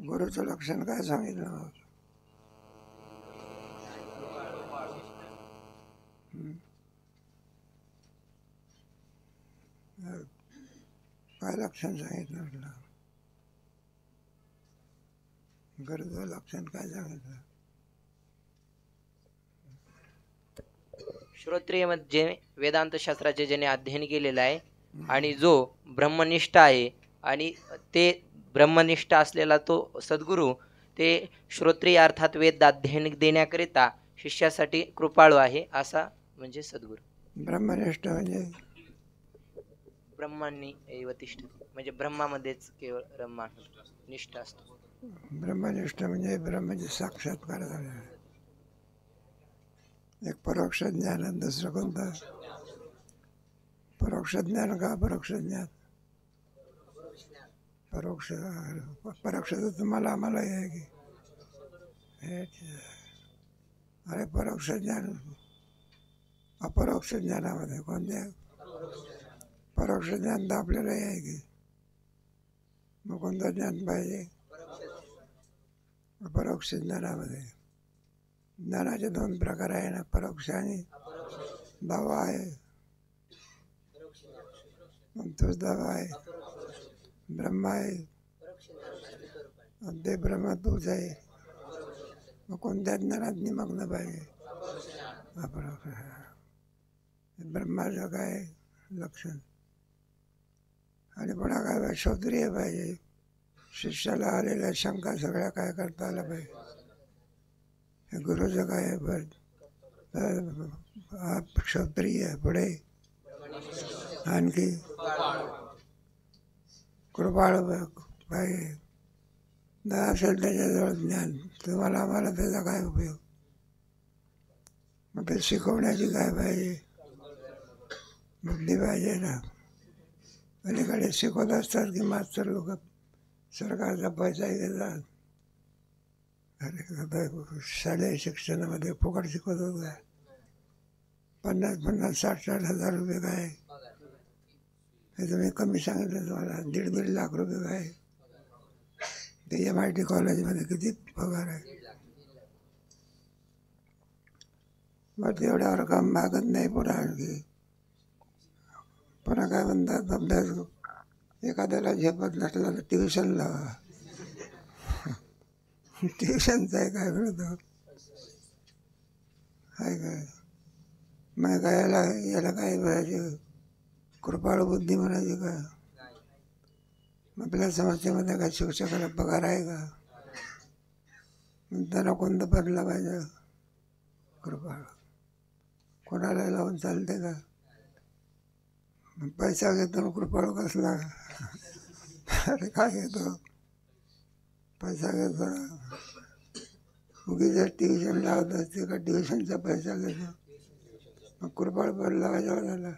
गुरुचं लक्षण काय सांगितलं? काय लक्षण सांगितलं म्हटलं? गुरुचं लक्षण काय सांगितलं? श्रोत्रिय म्हणजे वेदांत शास्त्राचे ज्याने अध्ययन केलेलं आहे आणि जो ब्रह्मनिष्ठ आहे आणि ते ब्रह्मनिष्ठ असलेला तो सद्गुरू ते श्रोत्रिय अर्थात वेद अध्ययन देण्याकरिता शिष्यासाठी कृपाळू आहे असा म्हणजे सद्गुरू. ब्रह्मनिष्ठ म्हणजे ब्रह्मांनी एव तिष्ठती म्हणजे ब्रह्मामध्येच केवळ ब्रह्मा निष्ठ असतो. ब्रह्मनिष्ठ म्हणजे ब्रह्माचे साक्षात्कार झाला. एक परोक्ष ज्ञान आणि दुसरं कोणतं? परोक्ष ज्ञान का अपरोक्ष ज्ञान? परोक्ष परोक्ष तर तुम्हाला आम्हाला आहे की अरे परोक्ष ज्ञान अपरोक्ष ज्ञानामध्ये कोणत्या? परोक्ष ज्ञान तर आपल्यालाही आहे की मग कोणतं ज्ञान पाहिजे? अपरोक्ष ज्ञानामध्ये ज्ञानाचे दोन प्रकार आहे ना, परोक्ष आणि दावा आहे. तोच दावा आहे ब्रह्म आहे ते ब्रह्म तूच आहे. मग कोणत्या ज्ञानात निमग्न पाहिजे? अपरोक्ष. ब्रह्माचं काय लक्षण? आणि पुन्हा काय श्रोत्रिय पाहिजे. शिष्याला आलेल्या शंका सगळ्या काय करता आल्या पाहिजे. गुरुचं काय क्षत्रिय पुढे आणखी कृपाळ पाहिजे. असेल त्याच्याजवळ ज्ञान तुम्हाला आम्हाला त्याचा काय उपयोग? मग ते शिकवण्याची काय पाहिजे? बुद्धी पाहिजे ना. अलीकडे शिकवत असतात की मास्तर लोक सरकारचा पैसा घेतात. अरे शालेय शिक्षणामध्ये फुकट शिकवत होता. 50-50, 60-60 हजार रुपये काय? हे तुम्ही कमी सांगितलं तुम्हाला. 1.5 लाख रुपये काय? ते MIT कॉलेजमध्ये किती पगार आहे? मग तेवढ्यावर काम मागत नाही. पुन्हा आणखी पुन्हा काय म्हणतात अभ्यास एखाद्याला झेपत नसला तर ट्युशन लावा. ट्युशनचं आहे काय मिळतं आहे काय? मग काय याला काय म्हणायचे? कृपाळू बुद्धी म्हणायची का? आपल्या समस्येमध्ये काय शिक्षकाला पगार आहे का? त्यांना कोणतं पडलं पाहिजे? कृपाळू. कोणाला लावून चालते का? पैसा घेतो कृपाळू कसला? अरे काय घेतो? पैसा घेतो. उगीच ट्युशन लावत असते का? ट्युशनचा पैसा घेतो. मग कृपाळ पडला पाहिजे झाला.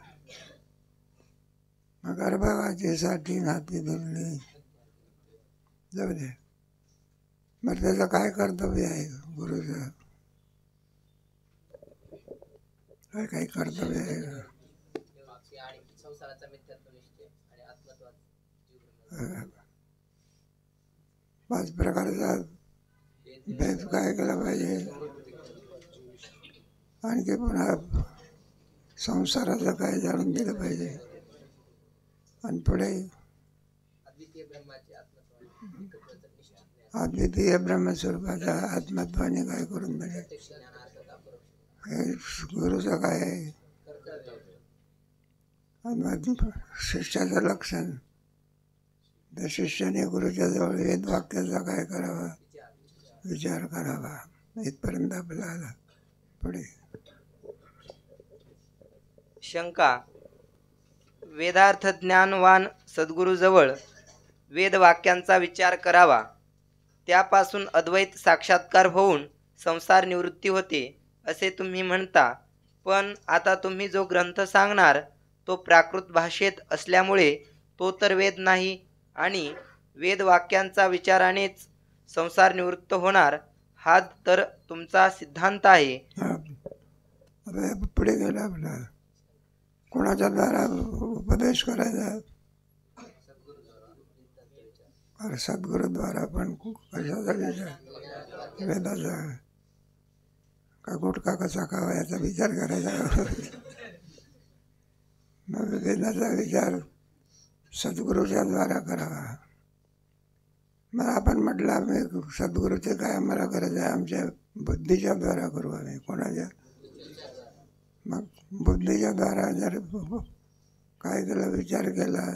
मग गर्भाची साठी नाती धरली जाऊ दे. मग त्याचं काय कर्तव्य आहे गुरुचं? काय काही कर्तव्य आहे का? 5 प्रकारचा भेद काय केला पाहिजे? आणखी पुन्हा संसाराचं काय जाणून दिलं पाहिजे. आणि पुढे अद्वितीय ब्रह्मस्वरूपाच्या आत्मत्वाने काय करून पाहिजे? हे गुरुचं काय आहे? शिष्याचं लक्षण. त्या शिष्याने गुरुच्या जवळ वेद वाक्याचा काय करावा? विचार करावा. इथपर्यंत आपला आला. पुढे शंका. वेदार्थ ज्ञानवान सद्गुरूजवळ वेद वाक्यांचा विचार करावा. त्यापासून अद्वैत साक्षात्कार होऊन संसार निवृत्ती होते असे तुम्ही म्हणता. पण आता तुम्ही जो ग्रंथ सांगणार तो प्राकृत भाषेत असल्यामुळे तो तर वेद नाही आणि वेद वाक्यांचा विचारानेच संसार निवृत्त होणार हा तर तुमचा सिद्धांत आहे. पुढे गेला आपला कोणाच्या द्वारा उपदेश करायचा? और सद्गुरुद्वारा पण कशाचा विचार, वेदाचा का गुटखा कसा खावा याचा विचार करायचा. मग वेदाचा विचार सद्गुरूच्या द्वारा करावा. मग आपण म्हटलं आम्ही सद्गुरूचे काय आम्हाला गरज आहे, आमच्या बुद्धीच्या द्वारा करू आम्ही. कोणाच्या? मग बुद्धीच्या द्वारा जर काय केला, विचार केला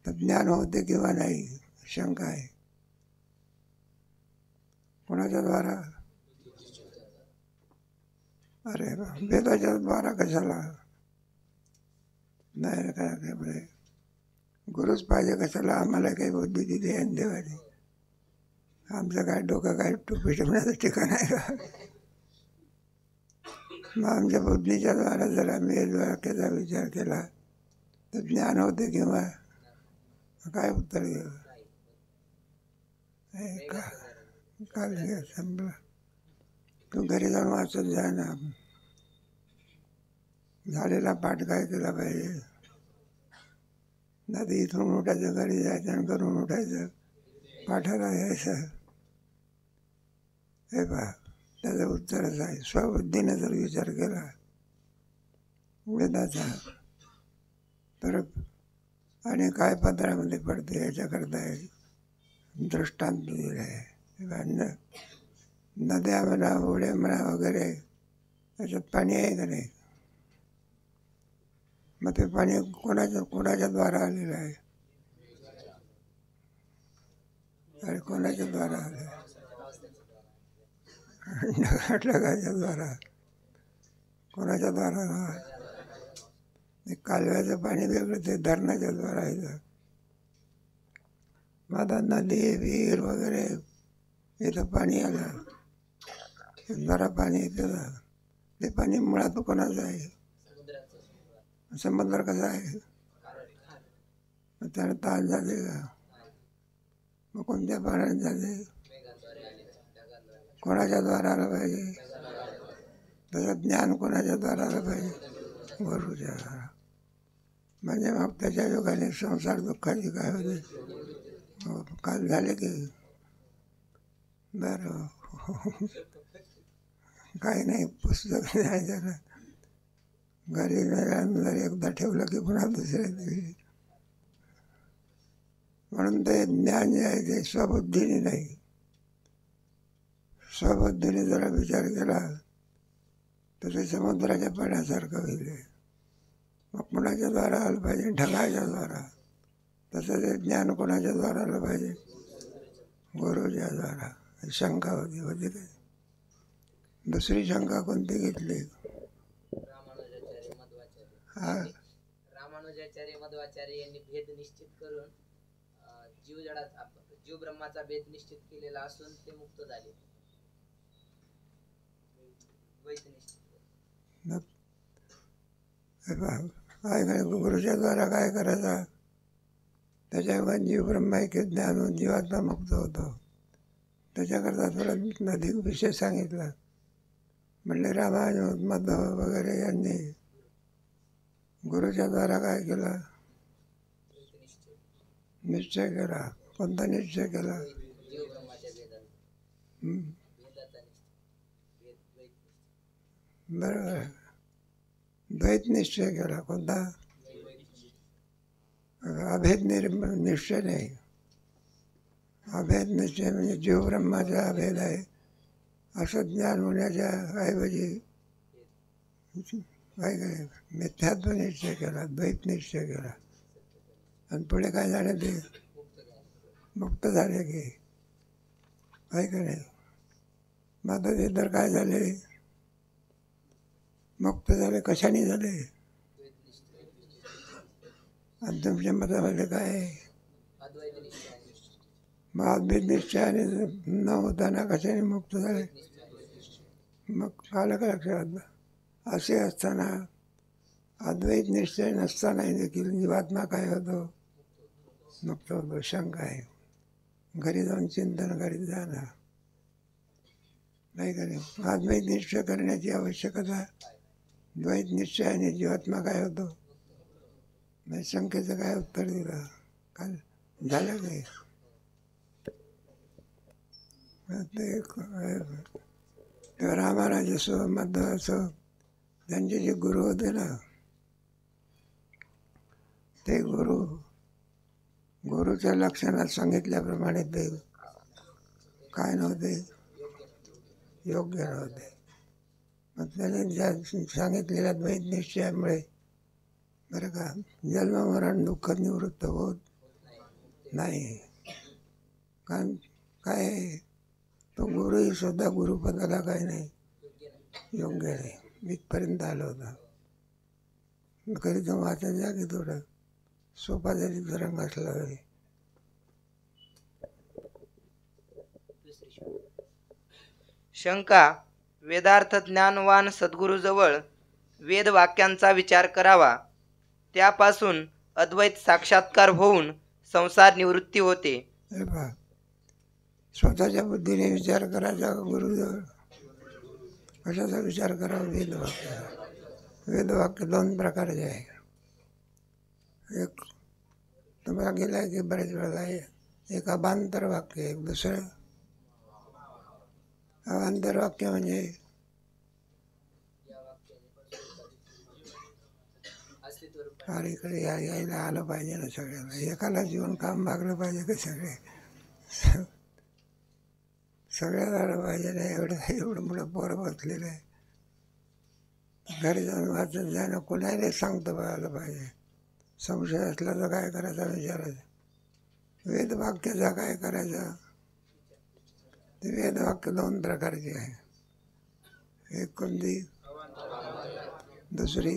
तर ज्ञान होते किंवा नाही, शंका आहे. कोणाच्या द्वारा? अरे वेदाच्या द्वारा कशाला? नाही काय गुरुच पाहिजे कशाला? आम्हाला काही बुद्धी दिली आहे देवाने. आमचं काय डोकं काय टोपी ठेवण्याचं ठिकाण आहे का? मग आमच्या बुद्धीच्या द्वारा जर आम्ही वाक्याचा विचार केला तर ज्ञान होते किंवा काय उत्तर घेऊ? काल संपला. तू घरी जाऊन वाचत जा ना. झालेला पाठ काय केला पाहिजे. नाही इथून उठायचं, घरी जायचं आणि घरून उठायचं, पाठाला यायचं. हे पहा, त्याचं उत्तरच आहे. स्वबुद्धीने जर विचार केला वेदाचा तर आणि काय पत्रामध्ये पडते याच्याकरता दृष्टांत दिले आहे. नद्या म्हणा, ओढ्या म्हणा वगैरे त्याच्यात पाणी आहे का नाही? मग ते पाणी कोणाच्या द्वारा आलेलं आहे? अरे कोणाच्या द्वारा आलं? ढगाच्या द्वारा. कोणाच्या द्वारा? कालव्याचं पाणी वेगळं, ते धरणाच्या द्वारा येतं. माझा नदी विहीर वगैरे इथं पाणी आलं, द्वारा पाणी येतं. ते पाणी मुळात कोणाचं आहे? समुद्र कसा आहे? त्याला ताण झाले का? मग कोणत्या पाण्यात झाले? कोणाच्या द्वारा आलं पाहिजे? त्याचं ज्ञान कोणाच्या द्वारा आलं पाहिजे? गुरुच्या द्वारा. म्हणजे मग त्याच्या योगाने संसार दुःखाची काय होते? काल झाले की बरं काही नाही, पुस्तक द्यायचं ना. घरी जर एकदा ठेवलं की पुन्हा दुसऱ्या दिवशी. म्हणून ते ज्ञान जे आहे ते स्वबुद्धीने नाही. स्वबुद्धीने जरा विचार केला तर ते समुद्राच्या पाण्यासारखं होईल. मग कोणाच्या द्वारा आलं पाहिजे? ढगाच्या द्वारा. तसं ते ज्ञान कोणाच्या द्वारा आलं पाहिजे? गुरुच्या द्वारा. शंका होती काय? दुसरी शंका कोणती घेतली? रामानुजाचार्य मध्वाचार्य यांनी भेद निश्चित करून जीव ब्रह्माचा भेद निश्चित केलेला असून ते मुक्त झाले. गुरुच्या द्वारा काय करायचं? त्याच्या जीव ब्रह्माचे ज्ञान होऊन जीवात्मा मुक्त होतो. त्याच्याकरता थोडा अधिक विषय सांगितला. म्हणले रामानुज माधव वगैरे यांनी गुरुच्या द्वारा काय केला? निश्चय केला. कोणता निश्चय केला? बरोबर. द्वैत निश्चय केला. कोणता? अभेद निश्चय नाही. अभेद निश्चय म्हणजे जीव ब्रह्माचा अभेद आहे असं ज्ञान होण्याच्या ऐवजी काय काय मिथ्यात्व निश्चय केला, द्वैत निश्चय केला. आणि पुढे काय झाले? ते मुक्त झाले की काय काय. मग ते तर काय झाले? मुक्त झाले. कशाने झाले? आणि तुमच्या मतामध्ये काय आहे? मग अद्वैत निश्चयाने न होताना कशाने मुक्त झाले? मग आलं का लक्षात? असे असताना अद्वैत निश्चय नसताना देखील जीवात्मा काय होतो? मुक्त होतो. शंका आहे. घरी जाऊन चिंतन करीत जाणार नाही का नाही? अद्वैत निश्चय करण्याची आवश्यकता. द्वैत निश्चयाने जीवात्मा काय होतो? शंकेचं काय उत्तर दिलं? काय झालं काय? ते रामाराजस्व मध्वाचं त्यांचे जे गुरु होते ना, ते गुरुच्या लक्षणात सांगितल्याप्रमाणे ते काय नव्हते, योग्य नव्हते. मग त्याने ज्या सांगितलेल्या द्वैत निश्चयामुळे बरं का जन्ममरण दुःख निवृत्त होत नाही. कारण काय आहे, तो गुरुही सुद्धा गुरुपदाला काही नाही, योग्य नाही, इथपर्यंत आलो होता. कधी तो वाचत जा की थोडं सोपा जरी रंग असला तरी. शंका. वेदार्थ ज्ञानवान सद्गुरूजवळ वेद वाक्यांचा विचार करावा, त्यापासून अद्वैत साक्षात्कार होऊन संसार निवृत्ती होते. हे पहा, स्वतःच्या बुद्धीने विचार करायचा गुरुजवळ. कशाचा विचार करावा? वेदवाक्य. वेदवाक्य दोन प्रकारचे आहे. एक तुम्हाला गेला की बरेच वेळेला आहे, एक अभांतर वाक्य, एक दुसरं. अभांतर वाक्य म्हणजे अरे इकडे यायला आलं पाहिजे ना सगळ्याला, एकाला जीवन काम भागलं पाहिजे का सगळ्याला आलं पाहिजे ना. एवढं मोठं पोरं बसलेलं आहे, घरी जाऊन वाचत जाणं कोणाला सांगतं आलं पाहिजे. संशय असला तर काय करायचा विचारायचं. वेदवाक्याचा काय करायचा? ते वेदवाक्य दोन प्रकारचे आहे. एक कोणती? दुसरी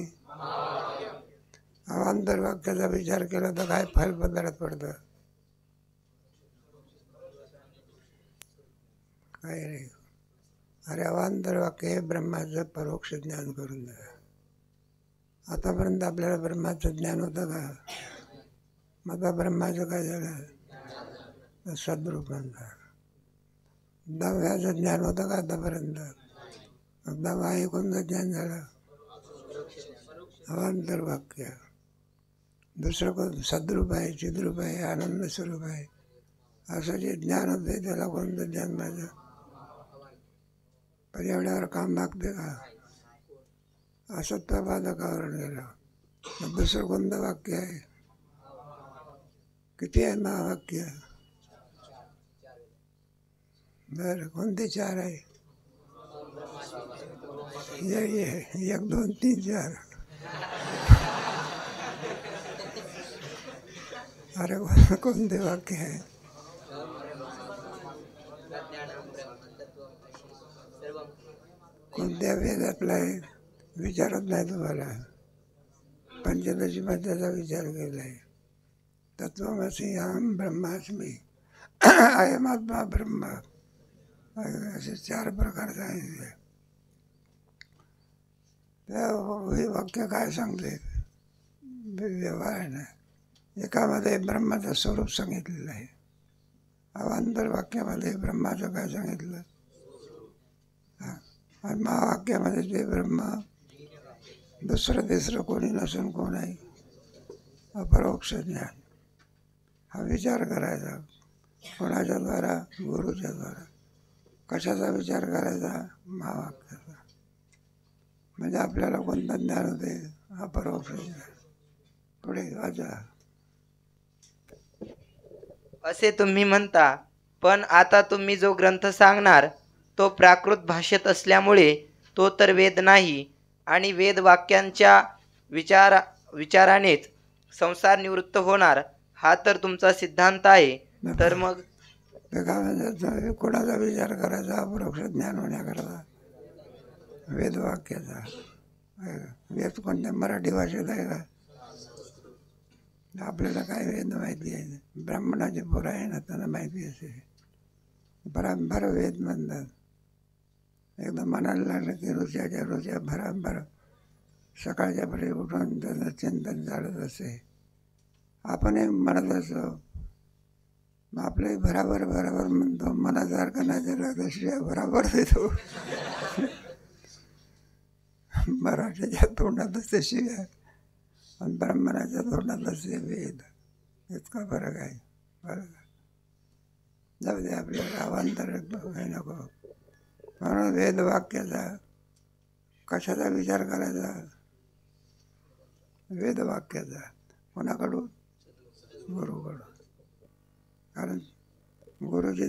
अवांतर वाक्याचा विचार केला तर काय फल पदार्थ पडतं? काय नाही. अरे अवांतर वाक्य हे ब्रह्माचं परोक्ष ज्ञान करून द्या. आतापर्यंत आपल्याला ब्रह्माचं ज्ञान होतं का? मग आता ब्रह्माचं काय झालं? सद्रूपांतर. दहाव्याचं ज्ञान होतं का आतापर्यंत? दहावा हे कोणतं ज्ञान झालं? अवांतर वाक्य. दुसरं कोण? सद्रूप आहे, चिद्रूप आहे, आनंद स्वरूप आहे, असं जे ज्ञान होते त्याला कोणतं ज्ञान माझं? पर्यावरणावर काम भागते का? असत्वबाधकावरण गेलं. मग दुसरं कोणतं वाक्य आहे? किती आहे महावाक्य? बरं, कोणते चार आहे? एक दोन तीन चार. अरे कोणते वाक्य आहे? कोणत्या वेदातला आहे? विचारत नाही तुम्हाला. पंचदशी त्याचा विचार केला आहे. तत्वमसी अहम ब्रह्मास्मी, अयमात्मा ब्रह्म, असे चार प्रकार सांगितले. हे वाक्य काय सांगते? व्यवहार नाही. एकामध्ये ब्रह्माचं स्वरूप सांगितलेलं आहे, अवांतर वाक्यामध्ये ब्रह्माचं काय सांगितलं? आणि महावाक्यामध्ये ते ब्रह्म दुसरं तिसरं कोणी नसून कोण आहे? अपरोक्ष ज्ञान. हा विचार करायचा कोणाच्या द्वारा? गुरुच्या द्वारा. कशाचा विचार करायचा? महावाक्याचा. म्हणजे आपल्याला कोणतं ज्ञान होते? अपरोक्ष ज्ञान. पुढे वाचा. असे तुम्ही म्हणता, पण आता तुम्ही जो ग्रंथ सांगणार तो प्राकृत भाषेत असल्यामुळे तो तर वेद नाही, आणि वेद वाक्यांच्या विचारानेच संसार निवृत्त होणार हा तर तुमचा सिद्धांत आहे. तर मग कोणाचा विचार करायचा अपरोक्ष ज्ञान होण्याकरता? वेदवाक्याचा. वेद कोणत्या मराठी भाषेत आहे का? आपल्याला काय वेद माहिती आहे? ब्राह्मणाचे पोरं आहे ना, त्यांना माहिती असे. भराभर वेद म्हणतात. एकदम मनाला लागलं की रोजच्या भराभर सकाळच्या परी उठून त्याचं चिंतन चालत असे. आपणही म्हणत असतो, मग आपलंही बराबर म्हणतो. मनासारखं नाही झालं तर शिवाय बराबर देतो. मराठीच्या तोंडातच ते शिवाय आणि ब्राह्मणाच्या तोंडातच ते वेद. इतका फरक आहे. बरं, जाऊ दे आपल्याला अवांतर हे नको. म्हणून वेदवाक्याचा कशाचा विचार करायचा? वेदवाक्याचा. कोणाकडून? गुरुकडून. कारण गुरुजी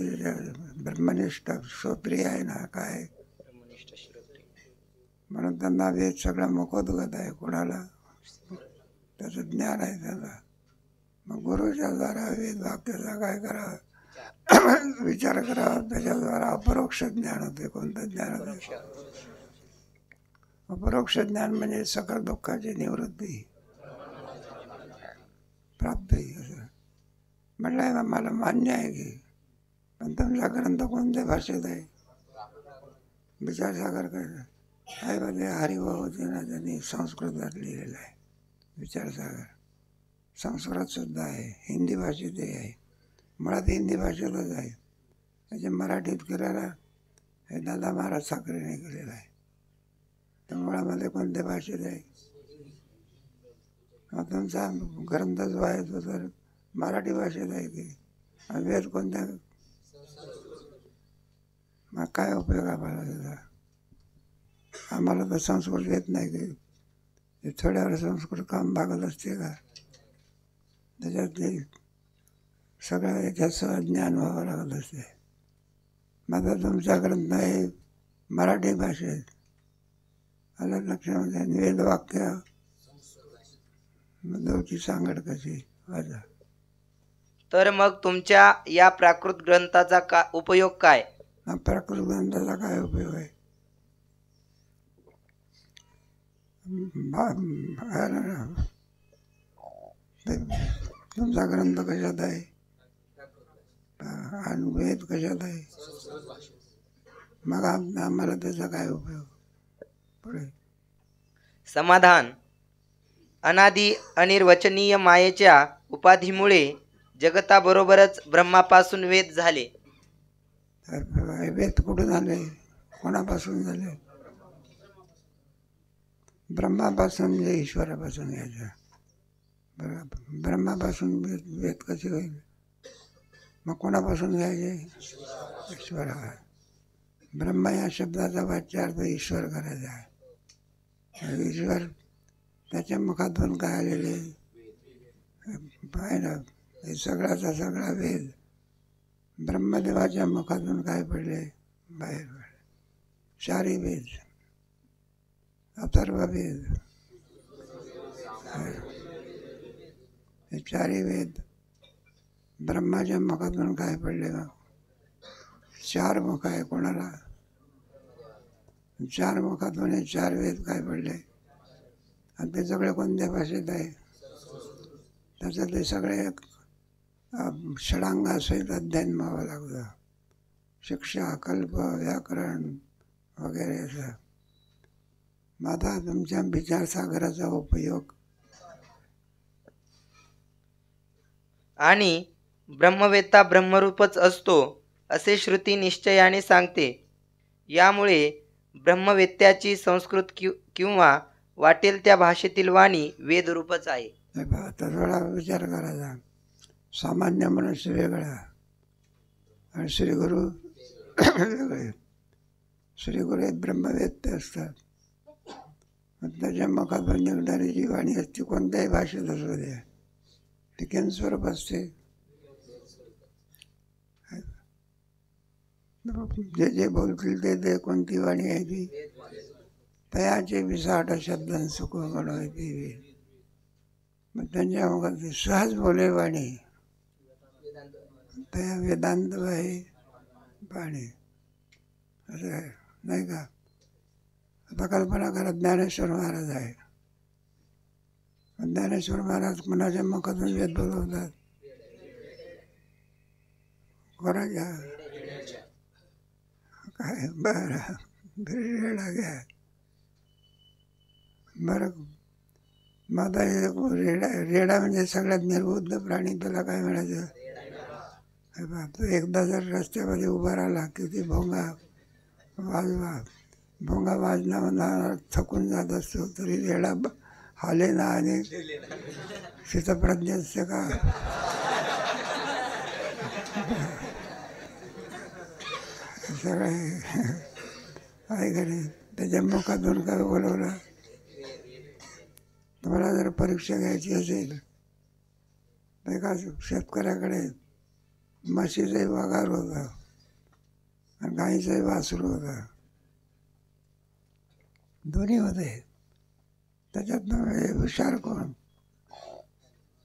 ब्रह्मनिष्ठ श्रोत्रिय आहे ना, काय म्हणून त्यांना वेद सगळा मुखोद्गत आहे. कोणाला? त्याचं ज्ञान आहे त्याला. मग गुरुच्या द्वारा वेद वाक्याचा काय करावं? विचार करावा. त्याच्याद्वारा अपरोक्ष ज्ञान होते. कोणतं ज्ञान होते? अपरोक्ष ज्ञान म्हणजे सकळ दुःखाची निवृत्ती, प्राप्ती. असं म्हटलंय. मला मान्य आहे की, पण तुमचा ग्रंथ कोणत्या भाषेत आहे? विचारसागर आहे म्हणजे हरिभावतीनं त्यांनी संस्कृतात लिहिलेलं आहे. विचारसागर संस्कृत सुद्धा आहे, हिंदी भाषेतही आहे. मुळात हिंदी भाषेतच आहे. म्हणजे मराठीत केलेला हे दादा महाराज साखरेने केलेलं आहे. तर मुळामध्ये कोणत्या भाषेत आहे? तुमचा ग्रंथ जो आहे तो तर मराठी भाषेत आहे की, वेद कोणत्या? मग काय उपयोग आम्हाला त्याचा? आम्हाला तर संस्कृत येत नाही की, थोड्यावर संस्कृत काम भागत असते का? त्याच्यातले सगळं याच्यात ज्ञान व्हावं लागत असते. माझा तुमचा ग्रंथ आहे मराठी भाषेत. आलं लक्षामध्ये? वेदवाक्य दोची सांगड कशी वाजा. तर मग तुमच्या या प्राकृत ग्रंथाचा उपयोग काय? प्राकृत ग्रंथाचा काय उपयोग आहे? तुमचा ग्रंथ कशात आहे आणि वेद कशात आहे? मग आम्हाला त्याचा काय उपयोग? पुढे समाधान. अनादी अनिर्वचनीय मायेच्या उपाधीमुळे जगताबरोबरच ब्रह्मापासून वेद झाले. वेद कुठून आले? कोणापासून झाले? ब्रह्मापासून. म्हणजे ईश्वरापासून घ्यायचं. ब्रह्मापासून वेद कसे होईल? मग कोणापासून घ्यायचे? ईश्वरा. ब्रह्म या शब्दाचा वाच्यार्थ ईश्वर करायचा आहे. ईश्वर त्याच्या मुखातून काय आलेले आहे ना, हे सगळ्याचा सगळा वेद ब्रह्मदेवाच्या मुखातून काय पडले? बाहेर पडले. चारी वेद, अथर्व वेद, हे चारी वेद ब्रह्माच्या मुखातून काय पडले? चार मुख आहे कोणाला? चार मुखातून हे चार वेद काय पडले? आणि ते सगळे कोणत्या भाषेत आहे? त्याचं ते सगळे षडांगासहित अध्ययन व्हावं लागतं. शिक्षा, कल्प, व्याकरण वगैरे असं. माझा तुमच्या विचारसागराचा उपयोग. आणि ब्रह्मवेत्ता ब्रह्मरूपच असतो असे श्रुती निश्चयाने सांगते. यामुळे ब्रह्मवेत्त्याची संस्कृत किंवा वाटेल त्या भाषेतील वाणी वेदरूपच आहे. आता थोडा विचार करायचा. सामान्य मनुष्य वेगळा आणि श्रीगुरु वेगळे. श्रीगुरु हे ब्रह्मवेत्ते असतात. त्याच्या मुखातून निघणारी जी वाणी असते कोणत्याही भाषेत असू दे, ती केन स्वरूप असते. जे जे बोलतील ते कोणती वाणी आहे ती? तयाचे विसाट शब्द सुख घडवायची. मग त्यांच्या मुखात सहज बोले वाणी, तया वेदांत आहे वाणी. असं आहे नाही का? आता कल्पना करा, ज्ञानेश्वर महाराज आहे. ज्ञानेश्वर महाराज कुणाच्या मुखातून वेद बोलवतात? कोणाच्या? काय बरं रेडा घ्या बरं. माझा रेडा म्हणजे सगळ्यात निर्बुद्ध प्राणी. त्याला काय म्हणायचं? तो एकदा जर रस्त्यामध्ये उभा राहिला की ती भोंगा वाजवा. भोंगा वाजण्याला थकून जात असतो तरी रेडा हाले ना आणि स्थितप्रज्ञ असते का? सगळे काय करे त्याच्या मुखातून काय बोलवलं, तुम्हाला जर परीक्षा घ्यायची असेल तर एका शेतकऱ्याकडे म्हशीचाही पगार होता आणि गाईचाही वासरू होता, दोन्ही होते. त्याच्यातनं हुशार कोण,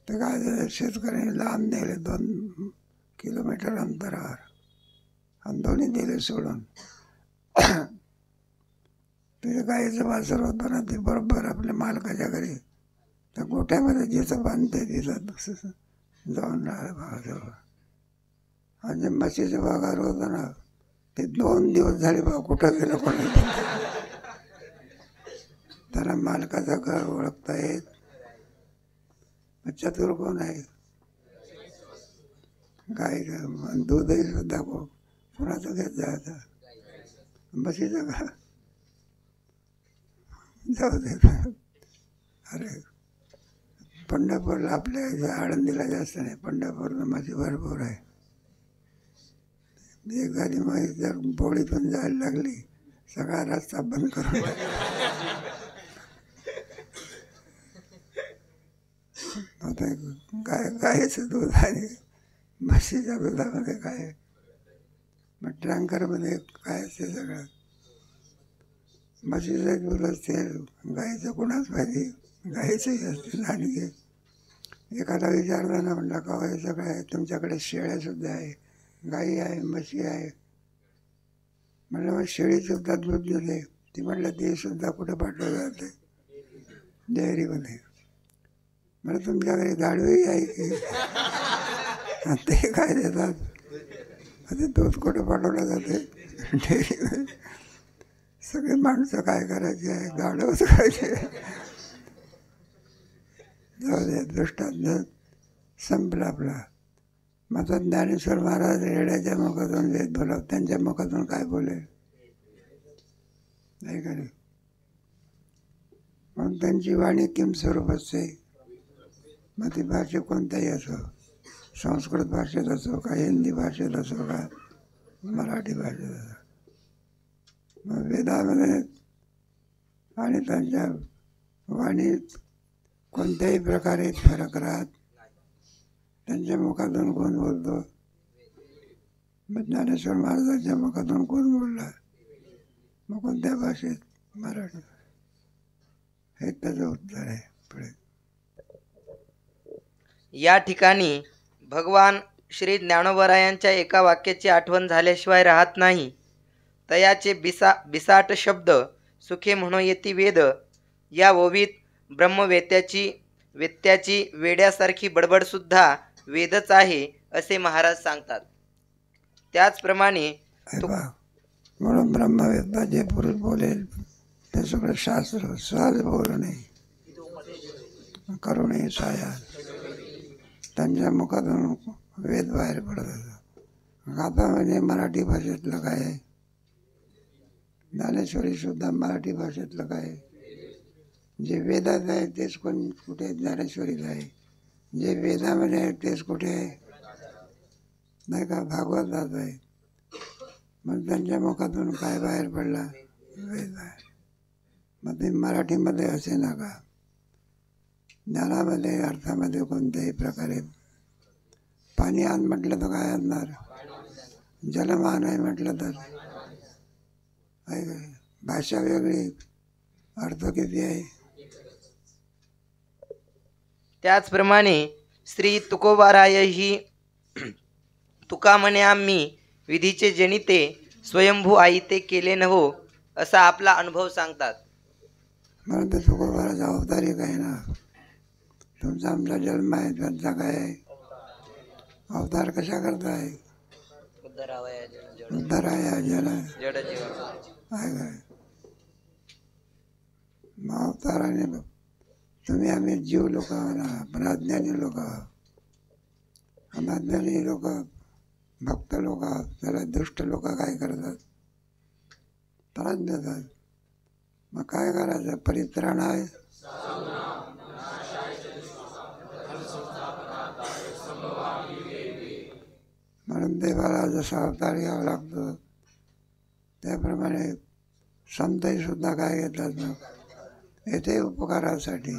तर काय झालं, शेतकऱ्याने लांब नेले 2 किलोमीटर अंतरावर आणि दोन्ही दिले सोडून. ते गाईचं वासर होतं ना, ते बरोबर आपल्या मालकाच्या घरी त्या गोठ्यामध्ये जिथं बांधते तिथं जाऊन राहिलं भावाजवळ. आणि जे म्हशीचं पगार होतं ना, ते 2 दिवस झाले बा कुठं गेलं कोणाला. त्याला मालकाचं घर ओळखता येत. चतुर कोण आहे, गाय दूधही सुद्धा कोणाचं घेत जायचं, म्हशीचं का जाऊ दे. अरे पंढरपूरला आपल्या इथे आळंदीला जास्त नाही, पंढरपूरला म्हशी भरपूर आहे. एखादी म्हैस जर पोळीतून जायला लागली, सगळा रस्ता बंद करून आता गायचं दूध आणि म्हशीच्या दुधामध्ये काय, मग टँकरमध्ये काय असते सगळं. म्हशीचं दूध असते, गायचं कोणाच पाहिजे, गायचंही असते. आणि एखादा विचारला ना, म्हटलं का हे सगळं आहे, तुमच्याकडे शेळ्यासुद्धा आहे, गाई आहे, म्हशी आहे. म्हटलं मग शेळीसुद्धा दूध दिले. ती म्हटलं ते सुद्धा कुठं पाठवलं जाते, डेअरीमध्ये. म्हणजे तुमच्याकडे गाडवी आहे की, ते काय देतात, ते दूध कुठं पाठवलं जाते, डेअरीमध्ये. सगळी माणसं काय करायची आहे, गाढवच करायचे. जाऊ दे, दृष्टांत संपला आपला. मग ज्ञानेश्वर महाराज रेड्याच्या मुखातून वेद बोलव, त्यांच्या मुखातून काय बोले नाही का नाही. म्हणून त्यांची वाणी किम स्वरूप असते. मग ती भाषा कोणत्याही असो, संस्कृत भाषेत असो का, हिंदी भाषेत असो का, मराठी भाषेत असो. मग वेदामध्ये आणि त्यांच्या वाणीत कोणत्याही प्रकारे फरक राहत. त्यांच्या मुखातून कोण बोलतो, मग ज्ञानेश्वर महाराजांच्या मुखातून कोण बोलला, मग कोणत्या भाषेत, मराठी. हे त्याचं उत्तर आहे. पुढे या ठिकाणी भगवान श्री ज्ञानोबरायांच्या एका वाक्याची आठवण झाल्याशिवाय राहत नाही. तयाचे बिसाट शब्द सुखे म्हणो येती वेद, या ओवीत वेत्याची वेड्यासारखी बडबडसुद्धा वेदच आहे असे महाराज सांगतात. त्याचप्रमाणे म्हणून ब्रह्मवेत्ता जे पुरुष बोलेल ते सगळं शास्त्र सहज बोलू नये, करू नये साया. त्यांच्या मुखातून वेद बाहेर पडत होता. गाथा म्हणजे मराठी भाषेतलं काय आहे, ज्ञानेश्वरी सुद्धा मराठी भाषेतलं काय आहे. जे वेदात आहे तेच कुठे ज्ञानेश्वरीत आहे, जे वेदामध्ये आहे तेच कुठे आहे नाही का, भागवतात आहे. मग त्यांच्या मुखातून काय बाहेर पडला, वेद बाहेर. मग ते मराठीमध्ये असे नका, ज्ञानामध्ये अर्थामध्ये कोणत्याही प्रकारे. पाणी आण म्हटलं तर काय आणणार, जलमान आहे म्हटलं तर आहे काय. भाषा वेगळी, अर्थ किती आहे. त्याचप्रमाणे श्री तुकोबाराय ही तुका म्हणे आम्ही विधीचे जनिते स्वयंभू आई ते केले न हो, असा आपला अनुभव सांगतात. म्हणून तर तुकोबाराचा अवतार एक आहे ना. तुमचा आमचा जन्म आहे, त्यांचा काय आहे अवतार, कशा करता आहे, उद्धराया जन आहे काय. मग अवताराने तुम्ही आम्ही जीव लोक ना, पण अज्ञानी लोक, अज्ञानी लोक, भक्त लोक, त्याला दुष्ट लोक काय करतात, त्रास देतात. मग काय करायचं, परित्राण आहे. म्हणून देवाला जसा अवतार घ्यावा लागतो त्याप्रमाणे संतही सुद्धा काय घेतात मग येथे उपकारासाठी,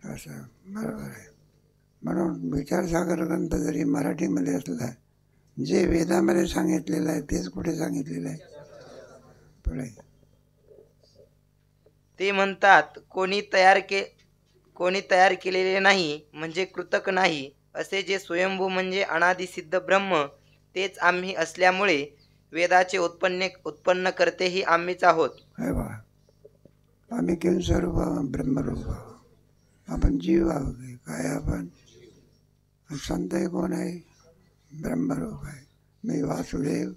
असं बरोबर आहे. म्हणून विचारसागर ग्रंथ जरी मराठीमध्ये असला, जे वेदामध्ये सांगितलेलं आहे तेच कुठे सांगितलेलं आहे पुढे. ते म्हणतात कोणी तयार केलेले नाही म्हणजे कृतक नाही. असे जे स्वयंभू म्हणजे अनादिसिद्ध ब्रह्म तेच आम्ही असल्यामुळे वेदाचे उत्पन्न करतेही आम्हीच आहोत. आहे बा, आम्ही किम स्वरूप ब्रह्मरूप आहोत. आपण जीव आहोत. काय आपण संतही कोण आहे? ब्रह्मरूप आहे. मी वासुदेव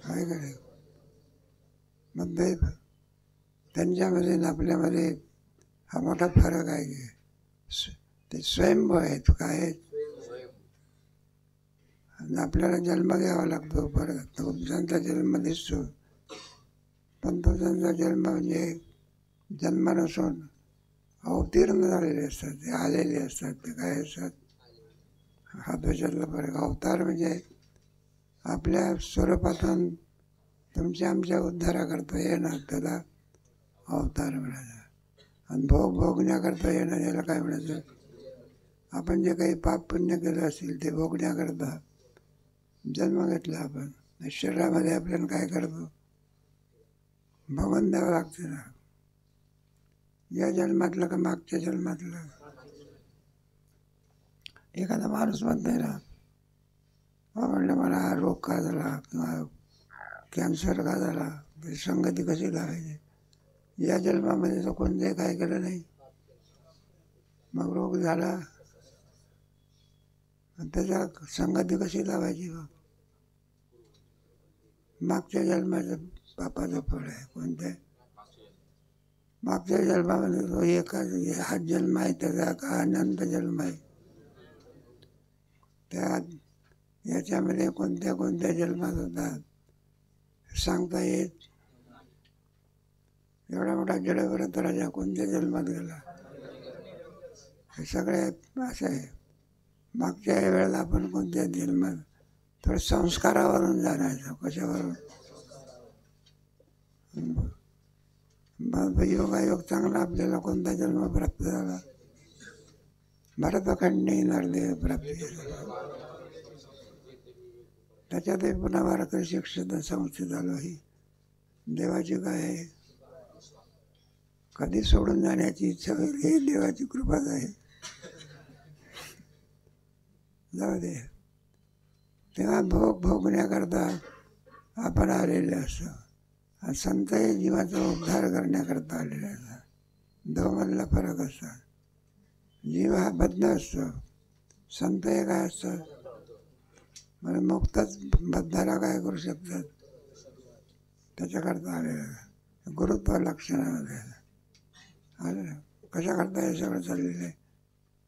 आहे का नाही? मग त्यांच्यामध्ये आणि आपल्यामध्ये हा मोठा फरक आहे की ते स्वयंभू आहेत. काय आहेत? आपल्याला जन्म घ्यावा लागतो, परत त्यांचा जन्म दिसतो, पण तो त्यांचा जन्म म्हणजे जन्म नसून अवतीर्ण झालेले असतात, ते आलेले असतात. ते काय असतात? हा त्याच्यातला फरक. अवतार म्हणजे आपल्या स्वरूपातून तुमच्या आमच्या उद्धाराकरता येणं, त्याला अवतार म्हणायचं. आणि भोगण्याकरता येणं, याला काय म्हणायचं? आपण जे काही पाप पुण्य केलं असेल ते भोगण्याकरता जन्म घेतला आपण. शरीरामध्ये आपल्याला काय करतो? भोगून द्यावं लागते ना. या जन्मातलं का मागच्या जन्मातलं. एखादा माणूस म्हणतोय ना, म्हणलं मला हा रोग का झाला किंवा कॅन्सर का झाला, ते संगती कशी लावायची? या जन्मामध्ये तो कोणते काय केलं नाही, मग रोग झाला, त्याच्या संगती कशी लावायची? मग मागच्या जन्माचं पापाचं फळ आहे. कोणत्या मागच्या जन्मामध्ये तो हा जन्म आहे त्याचा का अनंत जन्म आहे? त्या याच्यामध्ये कोणत्या कोणत्या जन्मात होतात सांगता येत. एवढा मोठा जडभरत राजा कोणत्या जन्मात गेला हे सगळे असं आहे. मागच्या वेळेला आपण कोणत्या जन्मात, थोडं संस्कारावरून जाणायचं. कशावरून? योगायोग चांगला आपल्याला कोणता जन्म प्राप्त झाला? भरतखंडी नरदेव प्राप्ती झाला. त्याच्यातही पुन्हा वारकरी शिक्षण संस्थेत आलो. ही देवाची काय आहे, कधी सोडून जाण्याची इच्छा होईल, हे देवाची कृपाच आहे. जाऊ दे. तेव्हा भोगण्याकरता आपण आलेले असतो, आणि संत हे जीवाचा उद्धार करण्याकरता आलेले असतात. दोघांना फरक असतात. जीव हा बद्ध असतो, संत हे काय असतं? म्हणजे मुक्तच बद्धाला काय करू शकतात, त्याच्याकरता आलेलं. गुरुत्व लक्षणामध्ये आलं. कशाकरता हे सगळं चाललेलं आहे?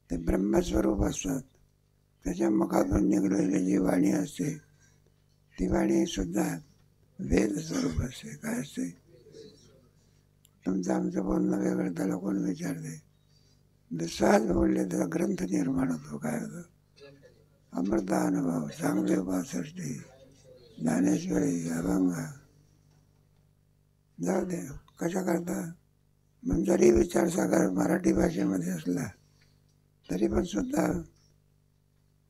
ते ब्रह्मस्वरूप असतात. त्याच्या मुखातून निघलेली जी वाणी असते ती वाणी सुद्धा वेद स्वरूप असते. काय असते? तुमचं आमचं बोलणं वेगळं, त्याला कोण विचारते? सहज बोलले त्याचा ग्रंथ निर्माण होतो. काय होतं? अमृतानुभव, चांगले उपासष्टी, ज्ञानेश्वरी, अभंग. जाऊ दे. कशा करता? मग जरी विचारसागर मराठी भाषेमध्ये असला तरी पण सुद्धा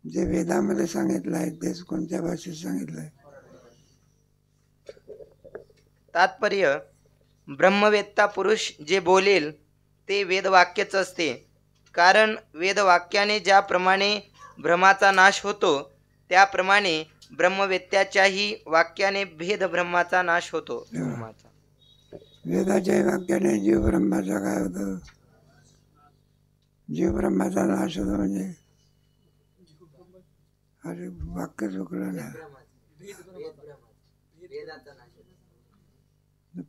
जे वेदामध्ये सांगितलं आहे तेच कोणत्या भाषेत सांगितलं आहे? तात्पर्य: ब्रह्मवेत्ता पुरुष जे बोलेल ते वेदवाक्यच असते. कारण वेदवाक्याने ज्याप्रमाणे भ्रमाचा नाश होतो त्याप्रमाणे ब्रह्मवेत्त्याच्याही वाक्याने भेद ब्रह्माचा नाश होतो. वेदाच्या वाक्याने जीव ब्रह्माचा काय होतं? जीव ब्रह्माचा नाश होतो. म्हणजे अरे वाक्य चुकलं ना,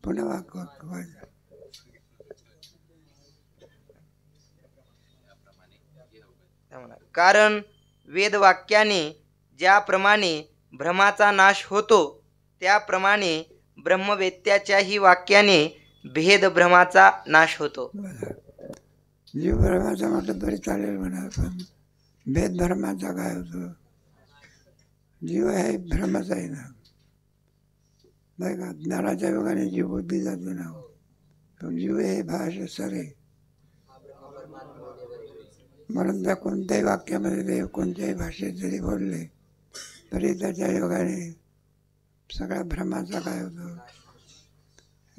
पुन्हा वाक्य कारण वेदवाक्याने ज्याप्रमाणे भ्रमाचा नाश होतो त्याप्रमाणे ब्रह्मवेत्त्याच्याही वाक्याने भेद भ्रमाचा नाश होतो. जीव ब्रह्माचा म्हटलं तरी चालेल म्हणा, पण भेद धर्माचा काय होतो? जीव आहे भ्रमच आहे ना, नाही का? ज्ञानाच्या योगाने जीव बुद्धी जाते ना. पण जीव हे भाषा सरे, म्हणून त्या कोणत्याही वाक्यामध्ये ते कोणत्याही भाषेत जरी बोलले तरी त्याच्या योगाने सगळ्या भ्रमाचा काय होतो.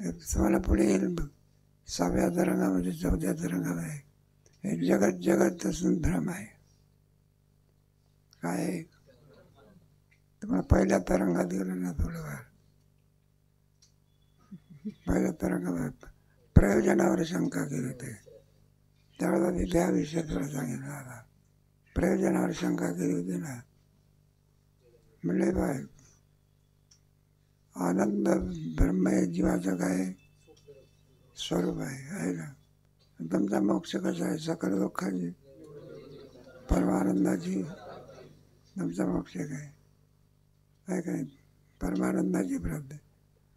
तुम्हाला पुढे येईल 6व्या तरंगामध्ये 4थ्या तरंगामध्ये हे जगत जगत असून भ्रम आहे. काय आहे? तुम्हाला पहिल्या तरंगात गेलं ना थोडंफार, पहिल्या तरंगात प्रयोजनावर शंका केली होती, त्यावेळेला मी त्या विषय थोडा सांगितला होता. प्रयोजनावर शंका केली होती ना, म्हणले बाय आनंद ब्रह्म हे जीवाचं काय स्वरूप आहे ना. तुमचा मोक्ष कसा आहे? सकल दुःखाची परमानंदाची. तुमचा मोक्ष काय आहे? काय परमानंदाची प्राप्ती.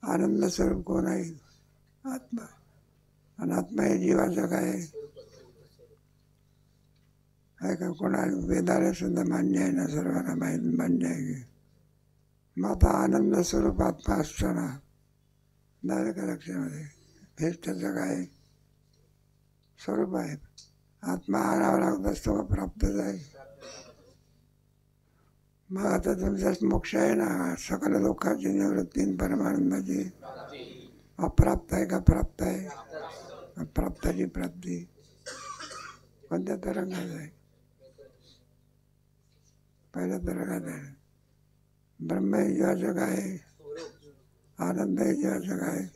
आनंद स्वरूप कोण आहे? आत्मा. आणि आत्मा हे जीवाचं काय आहे का? कोणाला वेदाला सुद्धा मान्य आहे ना, सर्वांना मान्य आहे की मग आता आनंद स्वरूप आत्मा असताना नाही का लक्षामध्ये हेच त्याचं काय स्वरूप आहे. आत्मा आणावा लागत असतो प्राप्तच आहे. मग आता तुमचा मोक्ष आहे ना, सकल दुःखाची निवृत्ती परमानंदाची. अप्राप्त आहे का प्राप्त आहे? अप्राप्ताची प्राप्ती. कोणत्या तरंगात आहे? पहिल्या तरंगात आहे. ब्रह्म हे जीवाचं काय? आनंद हे जीवाचं काय?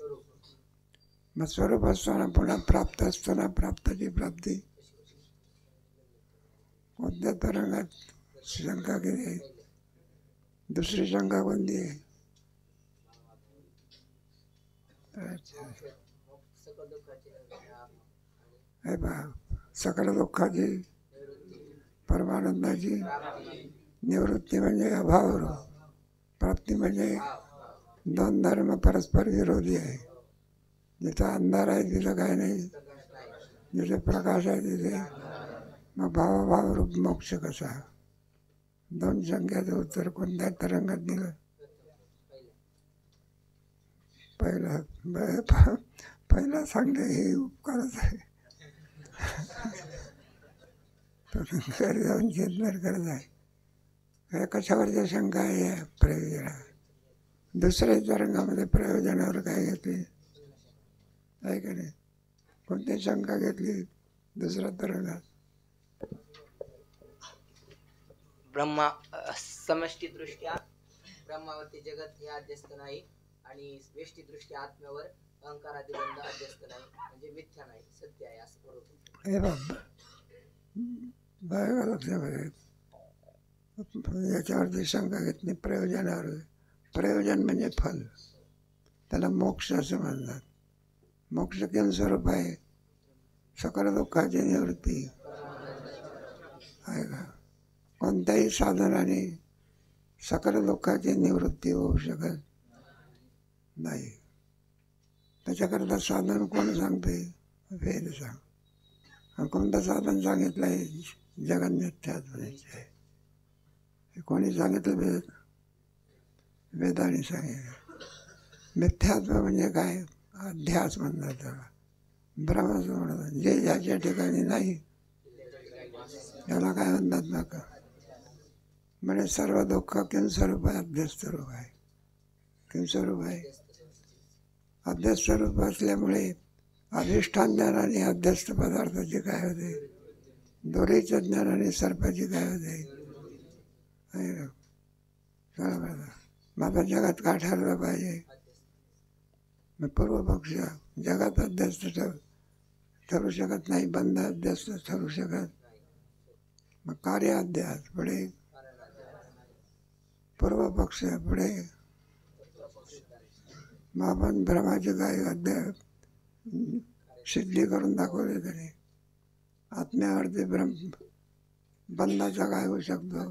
मग स्वरूप असताना पुन्हा प्राप्त असताना प्राप्ताची प्राप्ती. कोणत्या तरंगात शंका केली आहे? दुसरी शंका कोणती आहे? हे पहा, सकल दुःखाची परमानंदाची निवृत्ती म्हणजे अभाव, प्राप्ती म्हणजे दोन धर्म परस्पर विरोधी आहे. जिथं अंधार आहे तिथं काय नाही, जिथे प्रकाश आहे तिथे मग भावाभाव रूप मोक्ष कसा? दोन शंक्याचं उत्तर कोणत्या तरंगात दिलं? पहिला सांगणे हे उपकारच आहे. घरी जाऊन चिंतन करत आहे काय कशावरच्या शंका आहे या प्रयोजना. दुसऱ्या तरंगामध्ये प्रयोजनावर काय घेतली आहे का नाही? कोणती शंका घेतली दुसऱ्या तरंगात? ब्रह्मा समष्टीदृष्ट्या ब्रह्मावरती जगत हे अध्यस्त नाही आणि व्यष्टीदृष्ट्या आत्म्यावर अहंकारादी बंध अध्यस्त नाही, म्हणजे मिथ्या नाही, सत्य आहे असं बरोबर. हे बघा लक्षामध्ये याच्यावरती शंका घेतली प्रयोजनावर. प्रयोजन म्हणजे फल, त्याला मोक्ष असं म्हणतात. मोक्ष किम स्वरूप आहे? सकल दुःखाची निवृत्ती आहे का? कोणत्याही साधनाने सकल दुःखाची निवृत्ती होऊ शकत नाही. त्याच्याकरता साधन कोण सांगते? वेद सांग. आणि कोणतं साधन सांगितलं आहे? जगन मिथ्यात्वाचे आहे. हे कोणी सांगितलं? वेदाने सांगितलं. मिथ्यात्व म्हणजे काय? अध्यास म्हणतात त्याला, भ्रमच म्हणतात. जे ज्याच्या ठिकाणी नाही त्याला काय म्हणतात ना? म्हणजे सर्व दुःख किम स्वरूप आहे? अध्यस्त रूप आहे. किम स्वरूप आहे? अध्यस्त स्वरूप असल्यामुळे अधिष्ठान ज्ञानाने अध्यस्त पदार्थाची काय होते? दोरीच्या ज्ञानाने सर्पाची काय होते? माझा जगात का ठरलं पाहिजे? मग पूर्व पक्ष जगात अध्यस्त ठरू शकत नाही, बंध अध्यस्त ठरू शकत. मग कार्य अध्यास पुढे, पूर्व पक्ष पुढे. मग आपण भ्रमाची काय अध्यास सिद्धी करून दाखवले त्याने. आत्म्यावरती बंधाचा काय होऊ शकतो?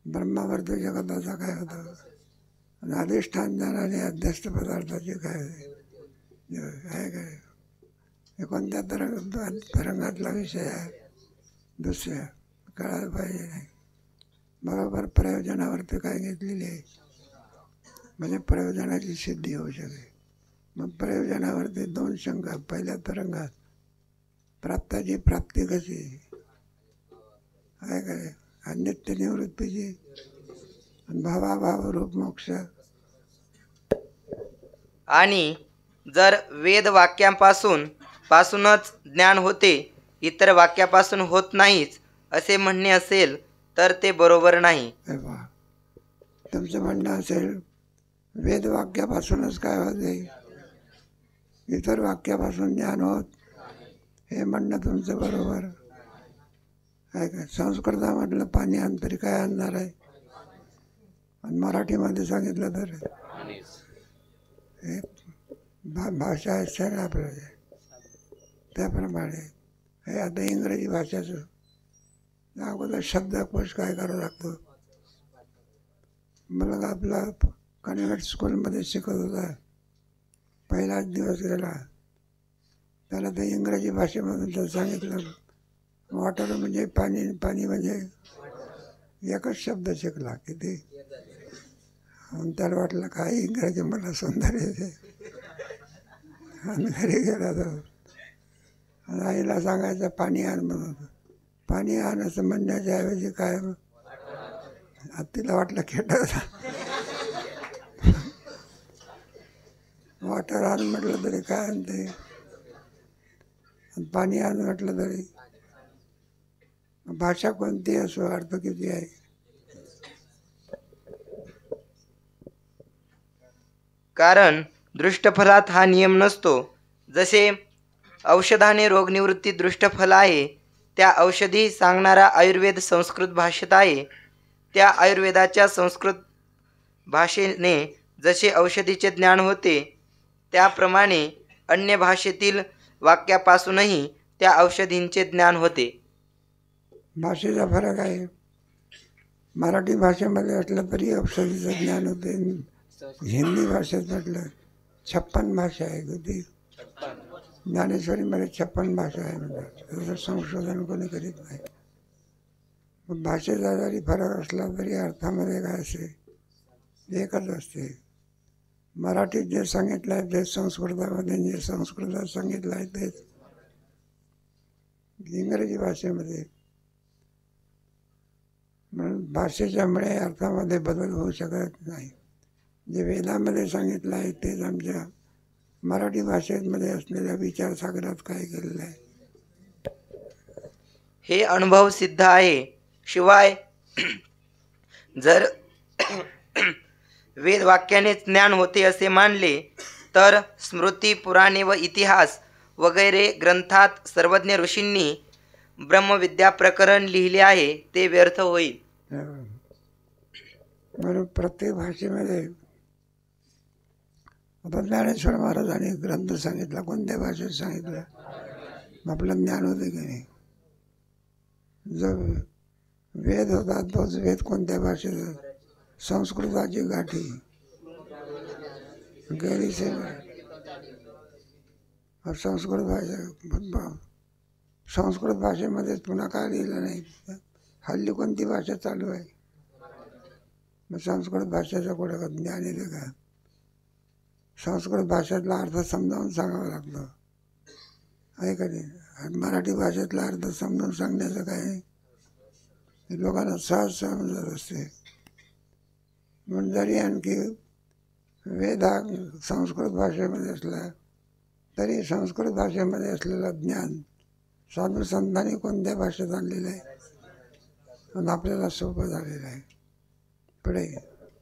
ब्रह्मावरती जगताचा काय होतं? आणि अधिष्ठान ज्ञानाने अध्यस्त पदार्थाचे काय आहे काय? हे कोणत्या तरंगातला विषय आहे? दुसऱ्या कळायला पाहिजे नाही. बरोबर प्रयोजनावरती काय घेतलेली आहे, म्हणजे प्रयोजनाची सिद्धी होऊ शकेल. मग प्रयोजनावरती दोन शंका. पहिल्या तरंगात प्राप्ताची प्राप्ती कशी आहे काय, आणि नित्य निवृत्तीची, आणि भावाभाव रूप मोक्ष. आणि जर वेद वाक्यांपासूनच ज्ञान होते, इतर वाक्यापासून होत नाहीच असे म्हणणे असेल तर ते बरोबर नाही. हे पहा, तुमचं म्हणणं असेल वेद वाक्यापासूनच काय होते, इतर वाक्यापासून ज्ञान होत, हे म्हणणं तुमचं बरोबर आहे का. संस्कृतामधलं पाणी आण तरी काय आणणार आहे, आणि मराठीमध्ये सांगितलं तर हे भाषा आहे ना आपल्याला, त्याप्रमाणे हे आता इंग्रजी भाषेचं अगोदर शब्दकोश काय करावं लागतो. मला आपला कन्व्हेंट स्कूलमध्ये शिकत होता, पहिलाच दिवस गेला, त्याला ते इंग्रजी भाषेमधून तर सांगितलं वॉटर म्हणजे पाणी, पाणी म्हणजे एकच शब्द शिकला किती, आणि त्याला वाटलं काय इंग्रजी मला सुंदर येते. आणि घरी गेला तो, आणि आईला सांगायचं पाणी आण म्हणून. पाणी आण असं म्हणण्याच्या ऐवजी काय, तिला वाटलं खेटर. वॉटर आण म्हटलं तरी काय आणते, पाणी आण म्हटलं तरी. भाषा कोणती असो, अर्थ किती आहे. कारण दृष्टफलात हा नियम नसतो. जसे औषधाने रोगनिवृत्ती दृष्टफल आहे, त्या औषधी सांगणारा आयुर्वेद संस्कृत भाषेत आहे. त्या आयुर्वेदाच्या संस्कृत भाषेने जसे औषधीचे ज्ञान होते, त्याप्रमाणे अन्य भाषेतील वाक्यापासूनही त्या औषधींचे ज्ञान होते. भाषेचा फरक आहे. मराठी भाषेमध्ये असलं तरी औषधीचं ज्ञान होते. हिंदी भाषेत म्हटलं 56 भाषा आहे किती, ज्ञानेश्वरीमध्ये 56 भाषा आहे म्हणतात. तसं संशोधन कोणी करीत नाही. भाषेचा जरी फरक असला तरी अर्थामध्ये काय असते, एकच असते. मराठीत जे सांगितलं आहे ते संस्कृतामध्ये, जे संस्कृतात सांगितलं आहे तेच इंग्रजी भाषेमध्ये. म्हणून भाषेच्यामुळे अर्थामध्ये बदल होऊ शकत नाही. जे वेदामध्ये सांगितलं आहे तेच आमच्या मराठी भाषेमध्ये असलेल्या विचारसागरात काय केलेलं आहे. हे अनुभव सिद्ध आहे. शिवाय जर वेद वाक्याने ज्ञान होते असे मानले तर स्मृती, पुराणे व इतिहास वगैरे ग्रंथात सर्वज्ञ ऋषींनी ब्रह्मविद्या प्रकरण लिहिले आहे ते व्यर्थ होईल. म्हणून प्रत्येक भाषेमध्ये आता ज्ञानेश्वर महाराजांनी ग्रंथ सांगितला, कोणत्या भाषेत सांगितलं, आपलं ज्ञान होतं की नाही. जो वेद होता तोच वेद कोणत्या भाषेत, संस्कृताची गाठी गेली से संस्कृत भाषेमध्ये पुन्हा काय लिहिलं नाही. हल्ली कोणती भाषा चालू आहे, मग संस्कृत भाषेचं कुठं ज्ञान येतं का. संस्कृत भाषेतला अर्थ समजावून सांगावा लागतो आहे का नाही. आणि मराठी भाषेतला अर्थ समजावून सांगण्याचं काय, लोकांना सहज समजत असते. म्हणून जरी आणखी वेद हा संस्कृत भाषेमध्ये असला तरी संस्कृत भाषेमध्ये असलेलं ज्ञान साधू संतांनी कोणत्या भाषेत आणलेलं आहे आणि आपल्याला सोपं झालेलं आहे. पुढे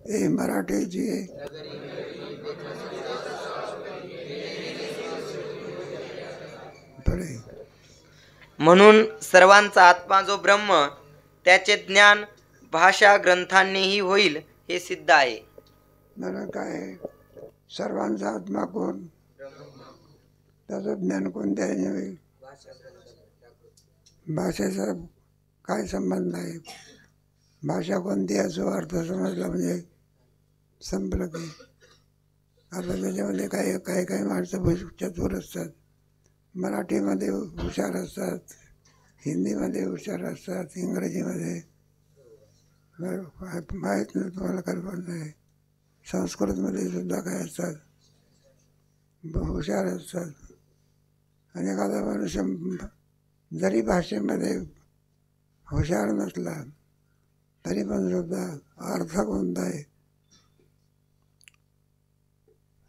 ए मराठीची पुढे. म्हणून सर्वांचा आत्मा जो ब्रह्म, त्याचे ज्ञान भाषा ग्रंथांनीही होईल हे सिद्ध आहे. मला काय सर्वांचा आत्मा कोण, त्याचं ज्ञान कोणत्या होईल. भाषेचा काय संबंध आहे. भाषा कोणती असो, अर्थ समजला म्हणजे संपलं की. आता त्याच्यामध्ये काही काही काही माणसं चतुर असतात, मराठीमध्ये हुशार असतात, हिंदीमध्ये हुशार असतात, इंग्रजीमध्ये माहीत नाही, तुम्हाला कल्पना नाही. संस्कृतमध्ये सुद्धा काय असतात, हुशार असतात. आणि एखादा मनुष्य जरी भाषेमध्ये हुशार नसला तरी पण सुद्धा अर्थ कोणता आहे.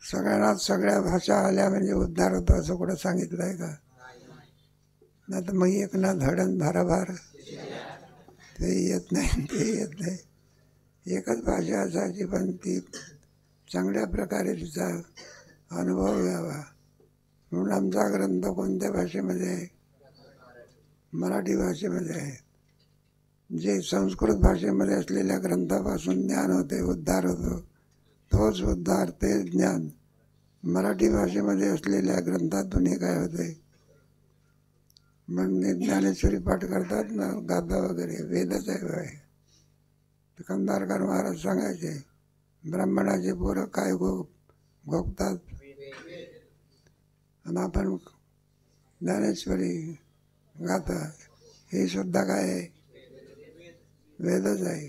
सगळ्यांनाच सगळ्या भाषा आल्या म्हणजे उद्धार होतो असं कुठं सांगितलं आहे का? नाही तर मग एक ना धडण भाराभार, ते येत नाही, ते येत नाही. एकच भाषा असायची पण ती चांगल्या प्रकारे तिचा अनुभव घ्यावा. म्हणून आमचा ग्रंथ कोणत्या भाषेमध्ये आहे? मराठी भाषेमध्ये आहे. जे संस्कृत भाषेमध्ये असलेल्या ग्रंथापासून ज्ञान होते, उद्धार होतो, तोच उद्धार, ते ज्ञान मराठी भाषेमध्ये असलेल्या ग्रंथातूनही काय होते. म्हणजे ज्ञानेश्वरी पाठ करतात ना, गाथा वगैरे, वेदच आहे. कंधारकर महाराज सांगायचे, ब्राह्मणाचे पोरं काय भोगतात, आणि आपण ज्ञानेश्वरी गाथा हे सुद्धा काय आहे, वेदच आहे.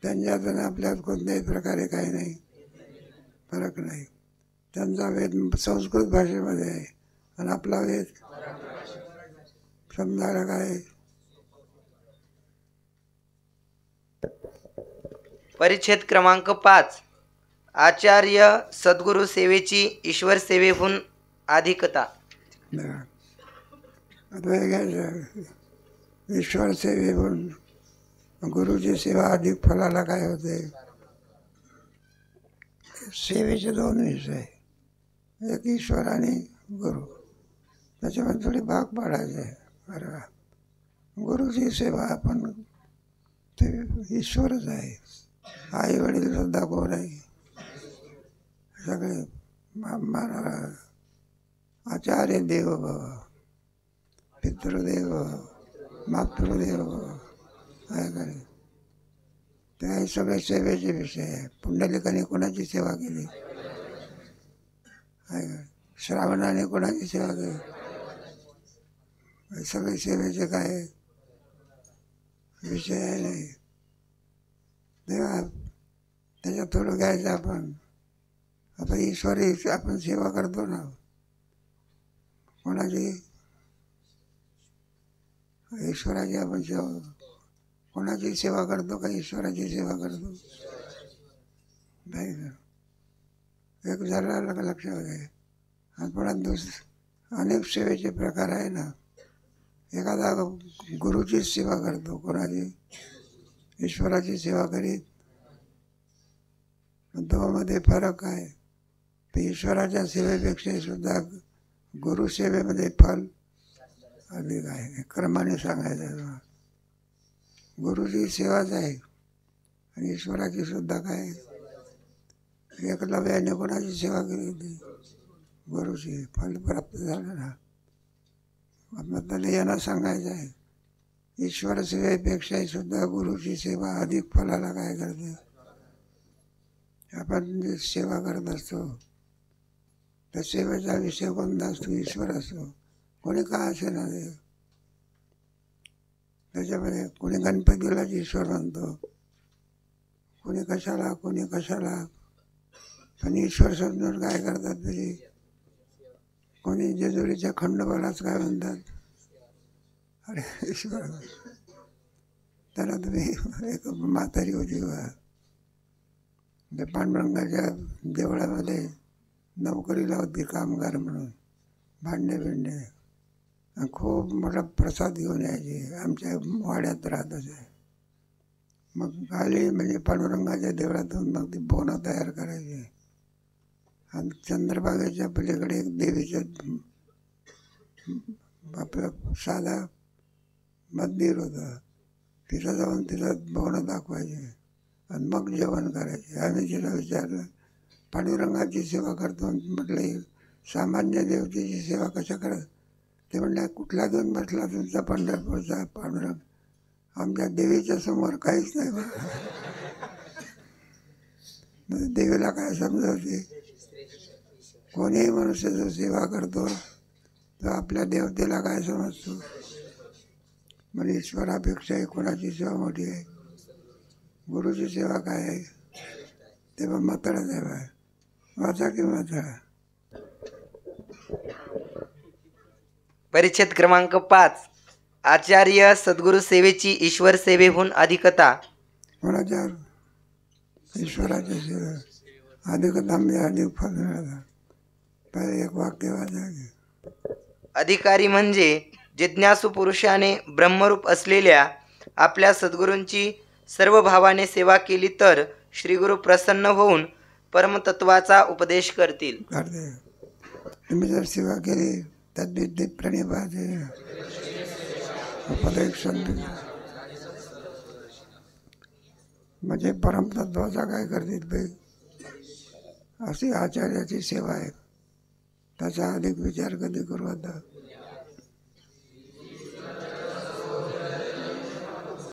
त्यांच्यात आणि आपल्यात कोणत्याही प्रकारे काही नाही, फरक नाही. त्यांचा वेद संस्कृत भाषेमध्ये आहे आणि आपला वेद समजायला काय. परिच्छेद क्रमांक 5. आचार्य सद्गुरु सेवेची ईश्वर सेवेहून अधिकता. ईश्वर सेवेहून गुरुची सेवा अधिक फलाला काय होते. सेवेचे दोन विषय, एक ईश्वर आणि गुरु, त्याच्यामध्ये थोडी भाग पाडायचे. बरं, गुरुची सेवा आपण ते ईश्वरच आहे. आई वडील सुद्धा कोण आहे, सगळे आचार्य देव भव, पितृदेव भव, मातृदेव भव, आहे. ते सगळे सेवेचे विषय आहे. पुंडलिकाने कोणाची सेवा केली, श्रावणाने कोणाची सेवा केली, सगळे सेवेचे काय विषय आहे. नाही तेव्हा त्याच्यात थोडं घ्यायचं आपण. आता ईश्वरी आपण सेवा करतो ना, कोणाची, ईश्वराची आपण सेवा, कोणाची सेवा करतो का ईश्वराची सेवा करतो. नाही, एक जरा लक्षात आहे. आणि पुन्हा अनेक सेवेचे प्रकार आहे ना. एखादा गुरुची सेवा करतो, कोणाची, ईश्वराची सेवा करीत, दोमध्ये फरक आहे. तर ईश्वराच्या सेवेपेक्षा सुद्धा गुरुसेवेमध्ये फल अधिक आहे. क्रमाने सांगायचं, गुरुची सेवाच आहे आणि ईश्वराची सुद्धा काय. एकलव्याने कोणाची सेवा केली होती, गुरुची, फल प्राप्त झालं ना. आपल्याला यांना सांगायचं आहे, ईश्वर सेवेपेक्षाही सुद्धा गुरुची सेवा अधिक फलाला काय करते. आपण जे सेवा करत असतो त्या सेवेचा विषय कोणता असतो, ईश्वर असतो, कोणी का असे ना. ते त्याच्यामध्ये कोणी गणपतीला ईश्वर म्हणतो, कोणी कशाला, कोणी कशाला. पण ईश्वर समजून काय करतात तरी. कोणी जेजुरीच्या खंडोबालाच काय म्हणतात, अरे ईश्वर. त्याला तुम्ही, एक म्हातारी होती बा, ते पांडुरंगाच्या देवळामध्ये नोकरीला होती, कामगार म्हणून, भांडे बिंडे, खूप मोठा प्रसाद घेऊन यायचे. आमच्या वाड्यात राहत असे. मग आली म्हणजे पांडुरंगाच्या देवळातून मग ती बोनं तयार करायची. आणि चंद्रभागेच्या पलीकडे एक देवीचं आपलं साधा मंदिर होतं, तिथं जाऊन तिथं बोनं दाखवायचे आणि मग जेवण करायचे. आम्ही तिला विचारलं, पांडुरंगाची सेवा करतो म्हटलं, सामान्य देवतेची सेवा कशा करत. ते म्हणले, कुठला घेऊन बसला तुमचा पंढरपूरचा पांडुरंग, आमच्या देवीच्या समोर काहीच नाही. म्हणजे देवीला काय समजवते. कोणीही मनुष्य जो सेवा करतो तो आपल्या देवतेला काय समजतो. म्हणजे ईश्वरापेक्षाही कोणाची सेवा मोठी आहे. गुरुची सेवा काय आहे तेव्हा माताळा देवा वाचा की माताळा. परिच्छेद क्रमांक 5. आचार्य सद्गुरु सेवेची ईश्वर सेवेहून अधिकता. कोणाच्या ईश्वराच्या सेवा अधिक तांबे अधिक फल मिळाला. पहिले एक वाक्य वाचा की. अधिकारी म्हणजे जिज्ञासू पुरुषाने ब्रह्मरूप असलेल्या आपल्या सद्गुरूंची सर्व भावाने सेवा केली तर श्रीगुरु प्रसन्न होऊन परमतत्वाचा उपदेश करतील. करते तुम्ही जर सेवा केली तर दीप प्रणिपाते उपदेश म्हणजे परमतत्वाचा काय करतील बाई अशी आचार्याची सेवा आहे. त्याचा अधिक विचार कधी करू आता.